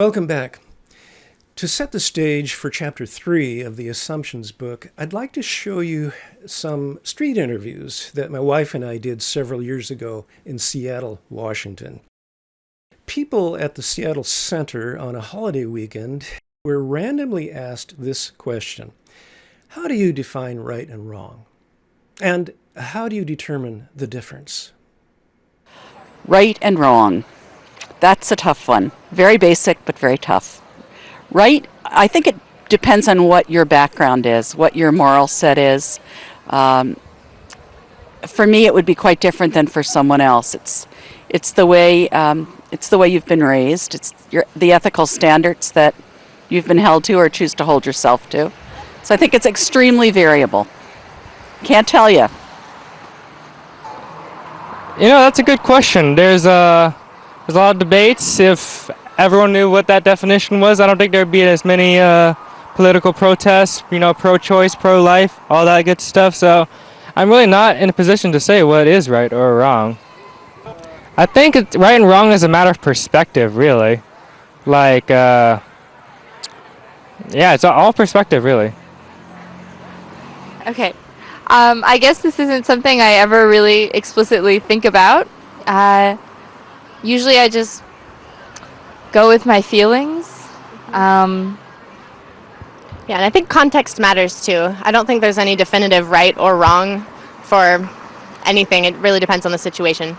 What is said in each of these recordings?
Welcome back. To set the stage for Chapter 3 of the Assumptions book, I'd like to show you some street interviews that my wife and I did several years ago in Seattle, Washington. People at the Seattle Center on a holiday weekend were randomly asked this question: how do you define right and wrong? And how do you determine the difference? Right and wrong. That's a tough one. Very basic, but very tough. Right, I think it depends on what your background is, what your moral set is. For me, it would be quite different than for someone else. It's the way you've been raised. It's the ethical standards that you've been held to or choose to hold yourself to. So I think it's extremely variable. Can't tell you. That's a good question. There's a lot of debates. If everyone knew what that definition was, I don't think there'd be as many political protests, pro-choice, pro-life, all that good stuff. So I'm really not in a position to say what is right or wrong. I think right and wrong is a matter of perspective, really. It's all perspective, really. Okay. I guess this isn't something I ever really explicitly think about. Usually I just go with my feelings. Yeah, and I think context matters too. I don't think there's any definitive right or wrong for anything. It really depends on the situation.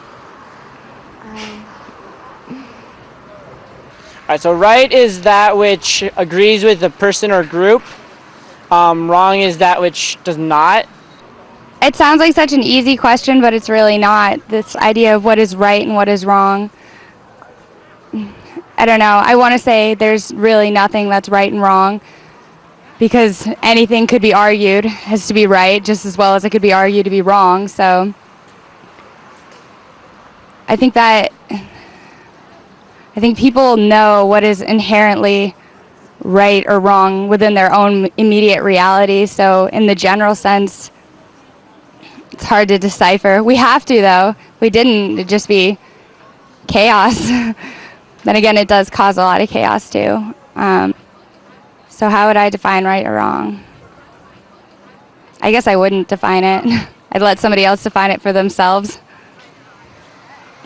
Alright, so right is that which agrees with the person or group. Wrong is that which does not. It sounds like such an easy question, but it's really not. This idea of what is right and what is wrong. I don't know. I want to say there's really nothing that's right and wrong, because anything could be argued as to be right just as well as it could be argued to be wrong. So I think people know what is inherently right or wrong within their own immediate reality. So in the general sense, it's hard to decipher. We have to, though. If we didn't, it'd just be chaos. Then again, it does cause a lot of chaos too. So how would I define right or wrong? I guess I wouldn't define it. I'd let somebody else define it for themselves.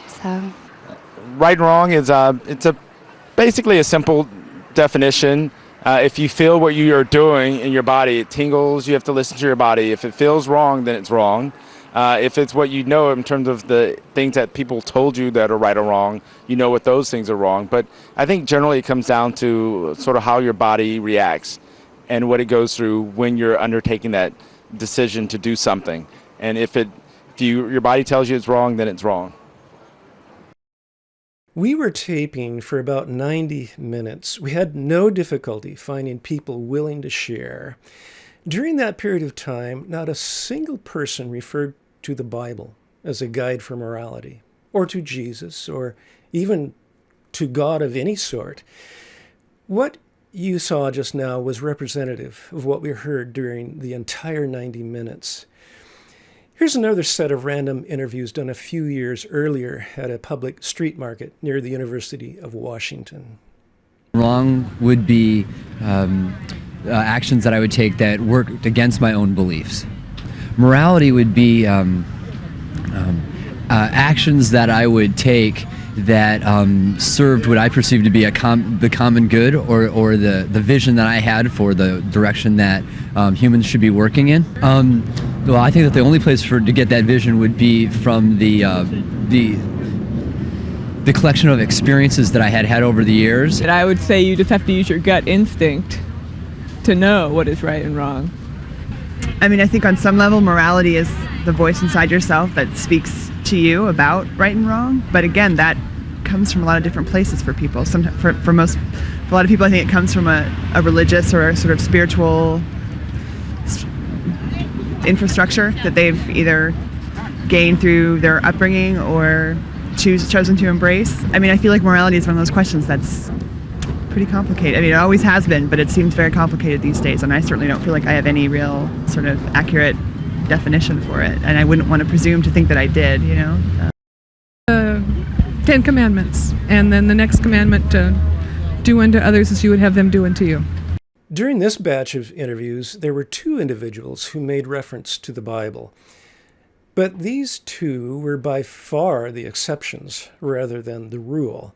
So right and wrong is basically a simple definition. If you feel what you are doing in your body, it tingles, you have to listen to your body. If it feels wrong, then it's wrong. If it's what you know in terms of the things that people told you that are right or wrong, you know what those things are wrong. But I think generally it comes down to sort of how your body reacts and what it goes through when you're undertaking that decision to do something. And if your body tells you it's wrong, then it's wrong. We were taping for about 90 minutes. We had no difficulty finding people willing to share. During that period of time, not a single person referred to the Bible as a guide for morality, or to Jesus, or even to God of any sort. What you saw just now was representative of what we heard during the entire 90 minutes. Here's another set of random interviews done a few years earlier at a public street market near the University of Washington. Wrong would be actions that I would take that worked against my own beliefs. Morality would be actions that I would take that served what I perceived to be the common good, or the vision that I had for the direction that humans should be working in. Well, I think that the only place to get that vision would be from the collection of experiences that I had over the years. And I would say you just have to use your gut instinct to know what is right and wrong. I mean, I think on some level, morality is the voice inside yourself that speaks to you about right and wrong. But again, that comes from a lot of different places for people. For a lot of people, I think it comes from a religious or a sort of spiritual infrastructure that they've either gained through their upbringing or chosen to embrace. I mean, I feel like morality is one of those questions that's pretty complicated. I mean, it always has been, but it seems very complicated these days, and I certainly don't feel like I have any real sort of accurate definition for it, and I wouldn't want to presume to think that I did, you know. 10 Commandments, and then the next commandment Do unto others as you would have them do unto you. During this batch of interviews, there were two individuals who made reference to the Bible. But these two were by far the exceptions rather than the rule.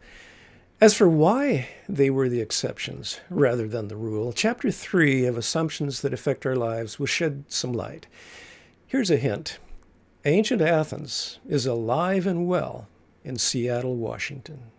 As for why they were the exceptions rather than the rule, Chapter 3 of Assumptions That Affect Our Lives will shed some light. Here's a hint. Ancient Athens is alive and well in Seattle, Washington.